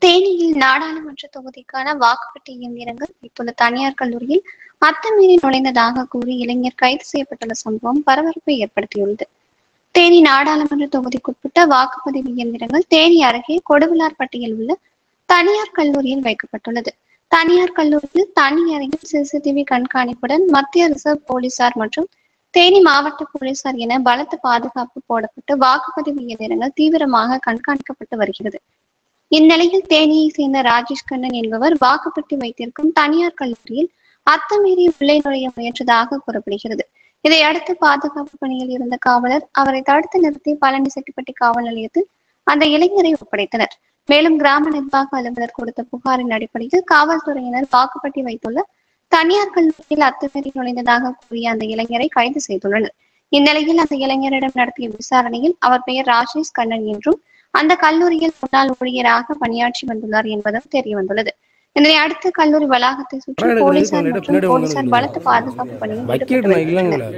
தேனியில் நாடாளுமன்ற தொகுதிக்கான வாக்குப்பட்டி இயந்திரங்கள் வைத்துள்ள தனியார் கல்லூரியில் அத்துமீறி நுழைந்ததாக கூறி இளைஞர் கைது செய்யப்பட்டுள்ள சம்பவம் பரபரப்பை ஏற்படுத்தியுள்ளது. தேனி நாடாளுமன்ற தொகுதிக்குட்பட்ட வாக்குப்பதிவு இயந்திரங்கள் தேனி அருகே கொடுவிலார்பட்டியில் உள்ள தனியார் கல்லூரியில் வைக்கப்பட்டுள்ளது. தனியார் கல்லூரியில் தனி அறையில் சிசிடிவி கண்காணிப்புடன் மத்திய ரிசர்வ் போலீசார் மற்றும் தேனி மாவட்ட போலீசார் என பலத்த பாதுகாப்பு போடப்பட்டு வாக்குப்பதிவு இயந்திரங்கள் தீவிரமாக கண்காணிக்கப்பட்டு வருகிறது. இந்நிலையில் தேனியை சேர்ந்த ராஜேஷ் கண்ணன் என்பவர் வாக்குப்பட்டி வைத்திருக்கும் தனியார் கல்லூரியில் அத்துமீறி உள்ளே நுழைய முயன்றதாக கூறப்படுகிறது. இதையடுத்து பாதுகாப்பு பணியில் இருந்த காவலர் அவரை தடுத்து நிறுத்தி பழனிசெட்டிப்பட்டி காவல் நிலையத்தில் அந்த இளைஞரை ஒப்படைத்தனர். மேலும் கிராம நிர்வாக அலுவலர் கொடுத்த புகாரின் அடிப்படையில் காவல்துறையினர் வாக்குப்பட்டி வைத்துள்ள தனியார் கல்லூரியில் அத்துமீறி நுழைந்ததாக கூறிய அந்த இளைஞரை கைது செய்துள்ளனர். இந்நிலையில் அந்த இளைஞரிடம் நடத்திய விசாரணையில் அவர் பெயர் ராஜேஷ் கண்ணன் என்றும் அந்த கல்லூரியில் முன்னாள் ஊழியராக பணியாற்றி வந்துள்ளார் என்பதும் தெரிய வந்துள்ளது. இதனை அடுத்து கல்லூரி வளாகத்தை சுற்றி போலீசார் மற்றும் போலீசார் பலத்த பாதுகாப்பு பணியில் ஈடுபட்டு வருகின்றனர்.